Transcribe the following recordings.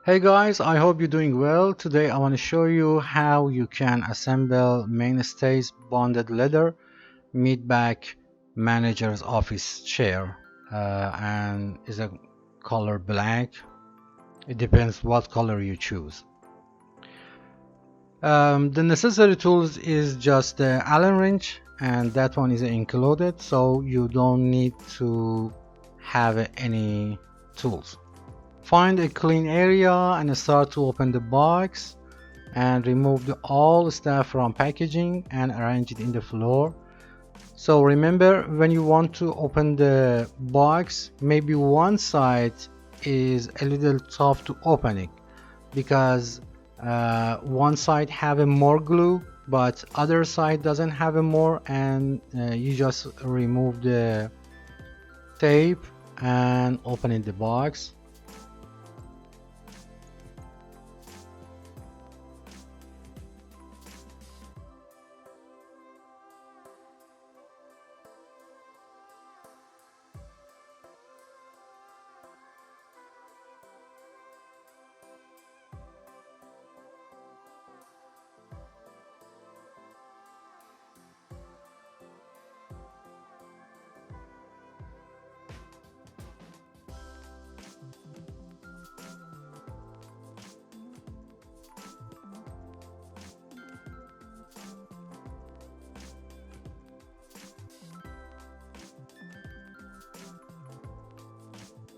Hey guys, I hope you're doing well. Today I want to show you how you can assemble Mainstays bonded leather mid-back manager's office chair, and is a color black. It depends what color you choose. The necessary tools is just the Allen wrench, and that one is included, so you don't need to have any tools. Find a clean area and start to open the box and remove all stuff from packaging and arrange it in the floor. So remember, when you want to open the box, maybe one side is a little tough to opening because one side have a more glue but other side doesn't have a more, and you just remove the tape and opening the box.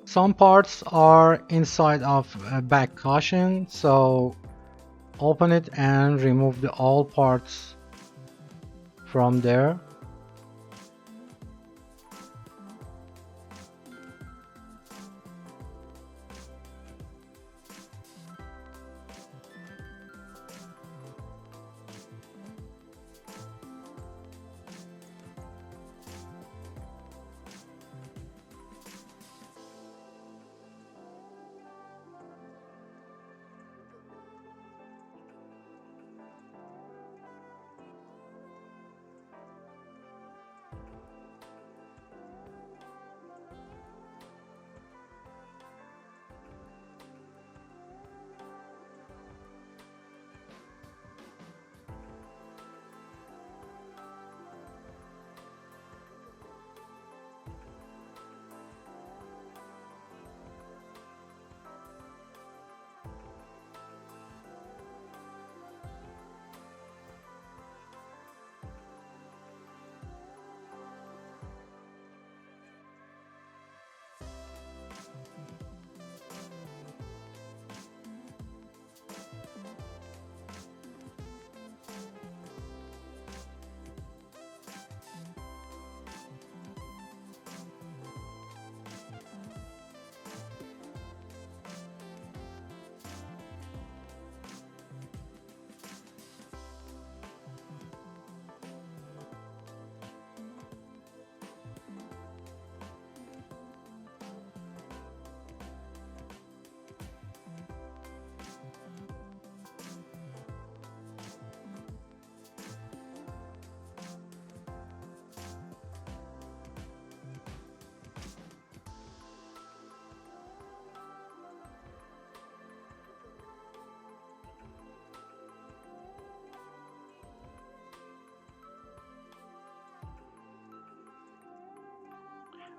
Some parts are inside of a back cushion, so open it and remove all parts from there.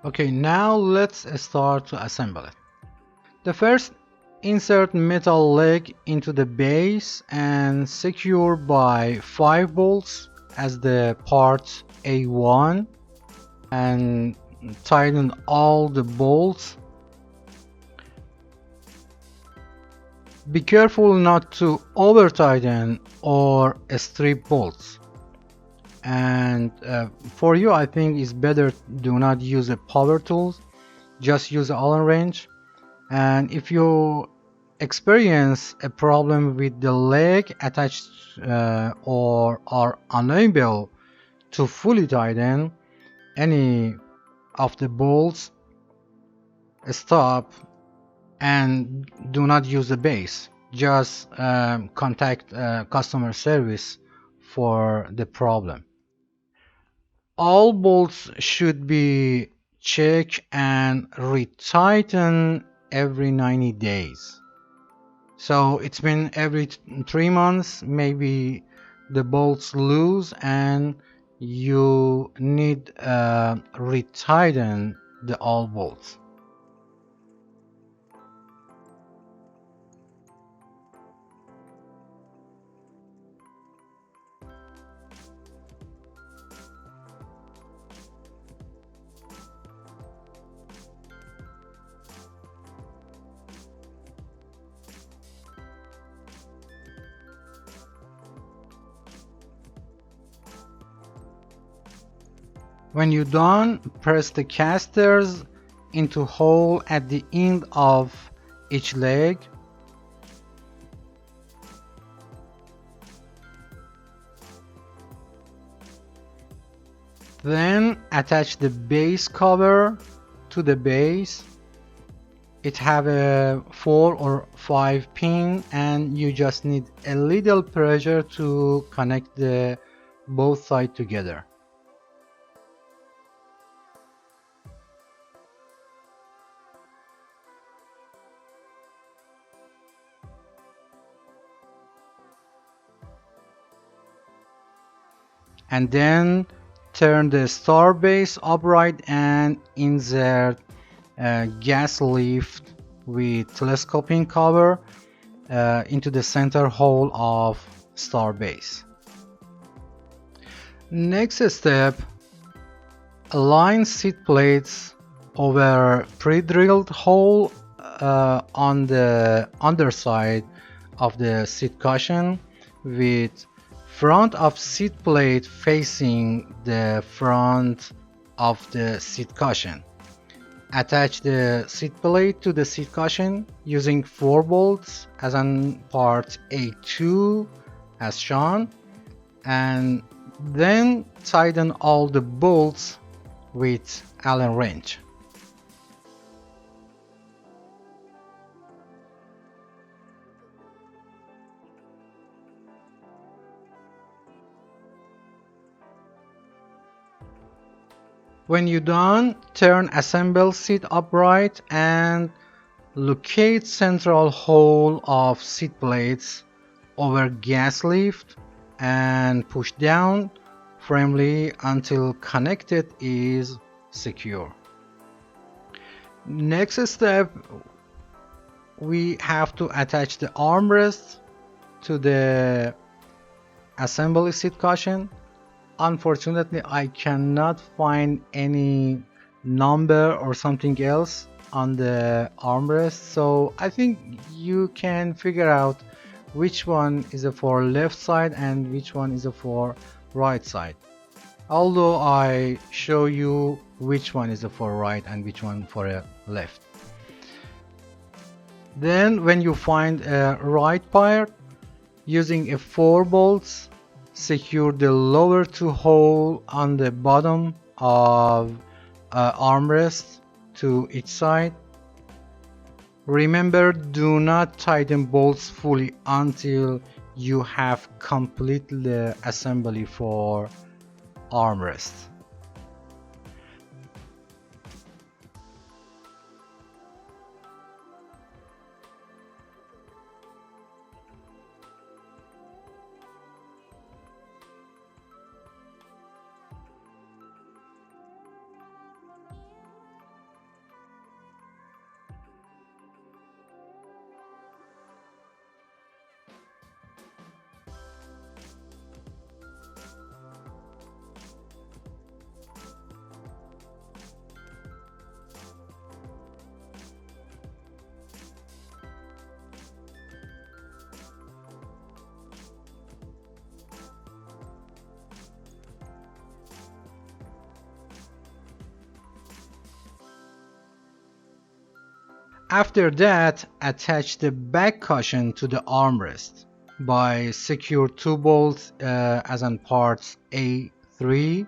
Okay, now let's start to assemble it. The first, insert metal leg into the base and secure by 5 bolts as the part A1, and tighten all the bolts. Be careful not to over tighten or strip bolts. And for you, I think it's better do not use a power tool, just use the Allen wrench. And if you experience a problem with the leg attached or are unable to fully tighten any of the bolts, stop and do not use the base. Just contact customer service for the problem. All bolts should be checked and retightened every 90 days. So it's been every 3 months, maybe the bolts loose and you need retighten the all bolts. When you're done, press the casters into hole at the end of each leg. Then attach the base cover to the base. It have a 4 or 5 pin and you just need a little pressure to connect the both sides together. And then turn the star base upright and insert a gas lift with telescoping cover into the center hole of star base. Next step, align seat plates over pre-drilled hole on the underside of the seat cushion with front of seat plate facing the front of the seat cushion. Attach the seat plate to the seat cushion using 4 bolts as on part A2 as shown, and then tighten all the bolts with Allen wrench. When you're done, turn assemble seat upright and locate central hole of seat plates over gas lift and push down firmly until connected is secure. Next step, we have to attach the armrest to the assembly seat cushion. Unfortunately, I cannot find any number or something else on the armrest, so I think you can figure out which one is for left side and which one is for right side. Although I show you which one is for right and which one for left. Then when you find a right part, using a 4 bolts, secure the lower 2 hole on the bottom of armrest to each side. Remember, do not tighten bolts fully until you have completed the assembly for armrest. After that, attach the back cushion to the armrest by secure 2 bolts as on parts A3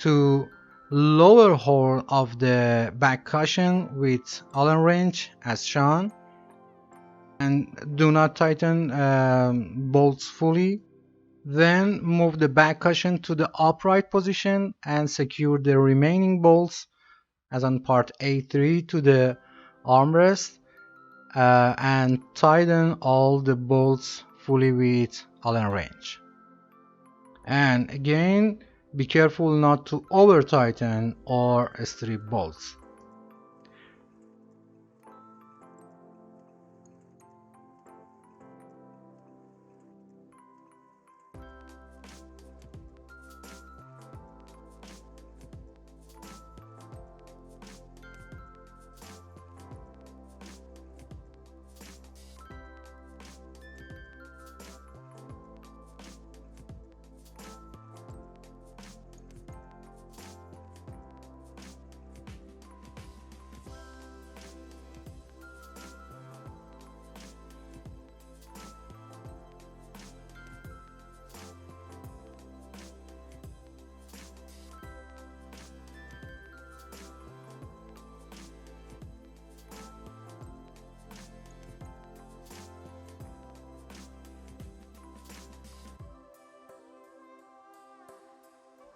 to lower hole of the back cushion with Allen wrench as shown, and do not tighten bolts fully. Then move the back cushion to the upright position and secure the remaining bolts as on part A3 to the armrest. and tighten all the bolts fully with Allen wrench. And again, be careful not to over tighten or strip bolts.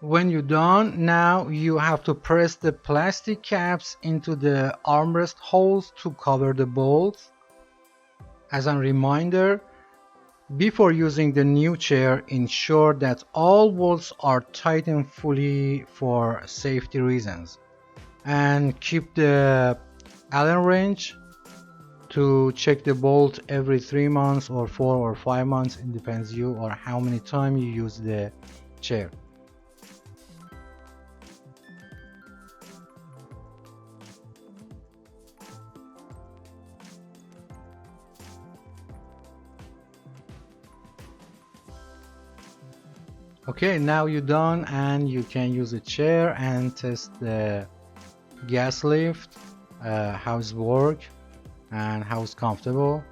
When you're done, now you have to press the plastic caps into the armrest holes to cover the bolts. As a reminder, before using the new chair, ensure that all bolts are tightened fully for safety reasons. And keep the Allen wrench to check the bolt every 3 months or 4 or 5 months. It depends you or how many times you use the chair. Okay, now you're done and you can use a chair and test the gas lift, how it's work and how it's comfortable.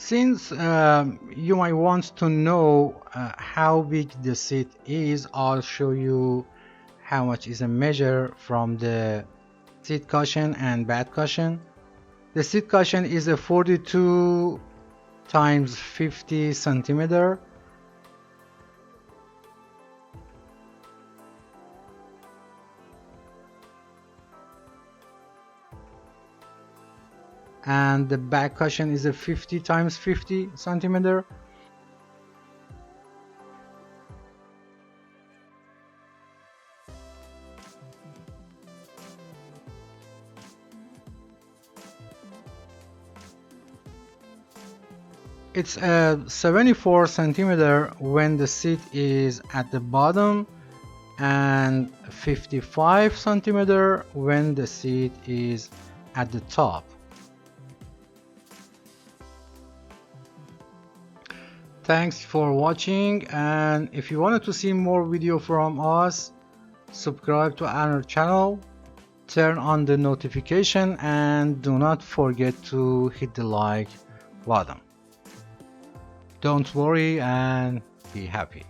Since you might want to know how big the seat is, I'll show you how much is a measure from the seat cushion and back cushion. The seat cushion is a 42 times 50 centimeter. And the back cushion is a 50 times 50 centimeter. It's a 74 centimeter when the seat is at the bottom and 55 centimeter when the seat is at the top. Thanks for watching, and if you wanted to see more video from us, subscribe to our channel, turn on the notification, and do not forget to hit the like button. Don't worry and be happy.